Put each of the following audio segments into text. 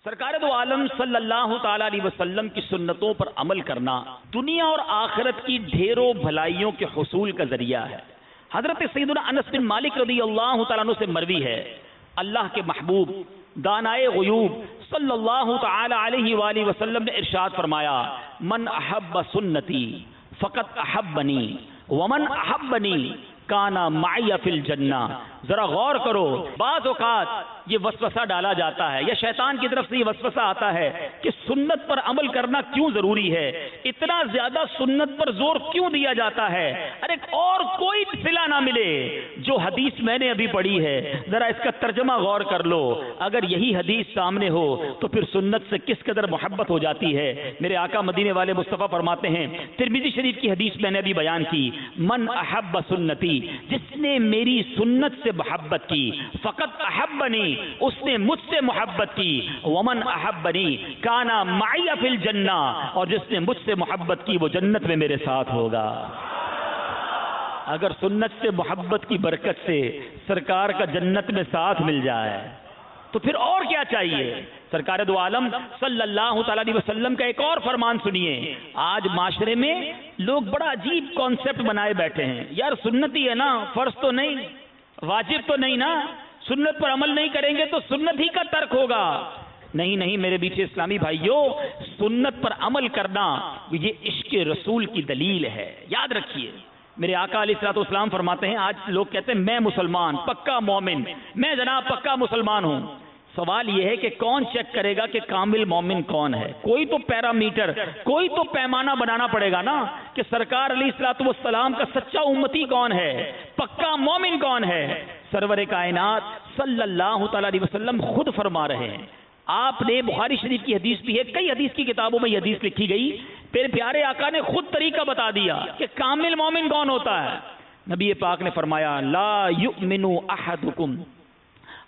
سرکار دو عالم صلی اللہ تعالی علیہ وسلم کی سنتوں پر عمل کرنا دنیا اور آخرت کی ڈھیروں بھلائیوں کے حصول کا ذریعہ ہے۔ حضرت سیدنا انس بن مالک رضی اللہ تعالیٰ عنہ سے مروی ہے، اللہ کے محبوب دانائے غیوب صلی اللہ تعالی علیہ وآلہ وسلم نے ارشاد فرمایا، من احب سنتی فقط احبنی ومن احبنی کانا معی فی الجنہ۔ ذرا غور کرو، بعض اوقات یہ وسوسہ ڈالا جاتا ہے یا شیطان کی طرف سے یہ وسوسہ آتا ہے کہ سنت پر عمل کرنا کیوں ضروری ہے، اتنا زیادہ سنت پر زور کیوں دیا جاتا ہے، ارے اور کوئی صلہ نہ ملے جو حدیث میں نے ابھی پڑھی ہے، ذرا اس کا ترجمہ غور کر لو، اگر یہی حدیث سامنے ہو تو پھر سنت سے کس قدر محبت ہو جاتی ہے۔ میرے آقا مدینے والے مصطفیٰ فرماتے ہیں، ترمذی شریف کی حدیث میں نے ابھی بیان کی، من احب سنتی، جس نے میری سنت سے محبت کی، فقط احبنی، اس نے مجھ سے محبت کی، ومن احبنی کانا معی فی الجنہ، اور جس نے مجھ سے محبت کی وہ جنت میں میرے ساتھ ہوگا۔ اگر سنت سے محبت کی برکت سے سرکار کا جنت میں ساتھ مل جائے تو پھر اور کیا چاہیے۔ سرکار دو عالم صلی اللہ تعالی علیہ وسلم کا ایک اور فرمان سنیے۔ آج معاشرے میں لوگ بڑا عجیب کانسیپٹ بنائے بیٹھے ہیں، یار سنت ہی ہے نا، فرض تو نہیں، واجب تو نہیں نا، سنت پر عمل نہیں کریں گے تو سنت ہی کا ترک ہوگا۔ نہیں نہیں میرے بیچ اسلامی بھائیوں، سنت پر عمل کرنا یہ عشق رسول کی دلیل ہے، یاد رکھیے۔ میرے آقا علیہ الصلوۃ والسلام فرماتے ہیں، آج لوگ کہتے ہیں میں مسلمان، پکا مومن، میں جناب پکا مسلمان ہوں۔ سوال یہ ہے کہ کون چیک کرے گا کہ کامل مومن کون ہے؟ کوئی تو پیرامیٹر، کوئی تو پیمانہ بنانا پڑے گا نا کہ سرکار علیہ الصلوۃ والسلام کا سچا امتی کون ہے، پکا مومن کون ہے۔ سرور کائنات صلی اللہ تعالی علیہ وسلم خود فرما رہے ہیں، آپ نے بخاری شریف کی حدیث بھی ہے، کئی حدیث کی کتابوں میں یہ حدیث لکھی گئی، پھر پیارے آقا نے خود طریقہ بتا دیا کہ کامل مومن کون ہوتا ہے۔ نبی پاک نے فرمایا، لا یؤمن احدکم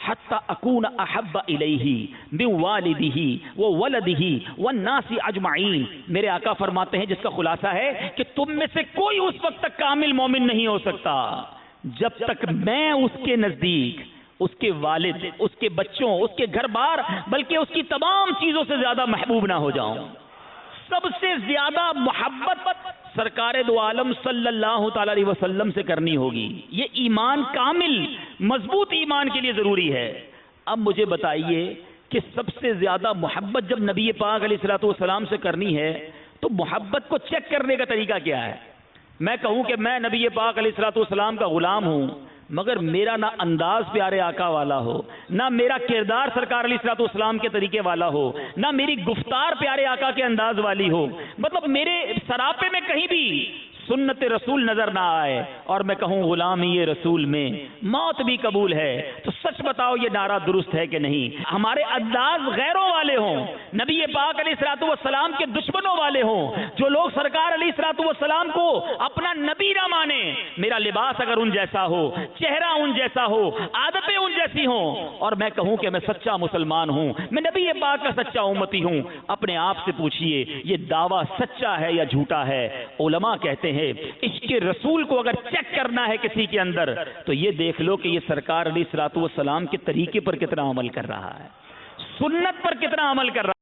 حتی اکون احب الیہ من والدہ وولدہ والناس اجمعین۔ میرے آقا فرماتے ہیں جس کا خلاصہ ہے کہ تم میں سے کوئی اس وقت تک کامل مومن نہیں ہو سکتا جب تک میں اس کے نزدیک، اس کے والد، اس کے بچوں، اس کے گھر بار، بلکہ اس کی تمام چیزوں سے زیادہ محبوب نہ ہو جاؤں۔ سب سے زیادہ محبت سرکار دو عالم صلی اللہ تعالی علیہ وسلم سے کرنی ہوگی۔ یہ ایمان کامل مضبوط ایمان کے لیے ضروری ہے۔ اب مجھے بتائیے کہ سب سے زیادہ محبت جب نبی پاک علیہ الصلوۃ والسلام سے کرنی ہے تو محبت کو چیک کرنے کا طریقہ کیا ہے؟ میں کہوں کہ میں نبی پاک علیہ الصلوۃ والسلام کا غلام ہوں، مگر میرا نہ انداز پیارے آقا والا ہو، نہ میرا کردار سرکار علیہ الصلوۃ والسلام کے طریقے والا ہو، نہ میری گفتار پیارے آقا کے انداز والی ہو، مطلب میرے سراپے میں کہیں بھی سنت رسول نظر نہ آئے اور میں کہوں غلامی رسول میں موت بھی قبول ہے، تو سچ بتاؤ یہ نعرہ درست ہے کہ نہیں؟ ہمارے انداز غیروں والے ہوں، نبی پاک علیہ الصلوۃ والسلام کے دشمنوں والے ہوں، جو لوگ سرکار علیہ الصلوۃ والسلام کو اپنا نبی نہ مانے، میرا لباس اگر ان جیسا ہو، چہرہ ان جیسا ہو، عادتیں ان جیسی ہوں، اور میں کہوں کہ میں سچا مسلمان ہوں، میں نبی پاک کا سچا امتی ہوں، اپنے آپ سے پوچھئے یہ دعویٰ سچا ہے یا جھوٹا ہے؟ علماء کہتے ہیں عشق رسول کو اگر چیک کرنا ہے کسی کے اندر تو یہ دیکھ لو کہ یہ سرکار علیہ الصلوۃ والسلام کے طریقے پر کتنا عمل کر رہا ہے، سنت پر کتنا عمل کر رہا ہے۔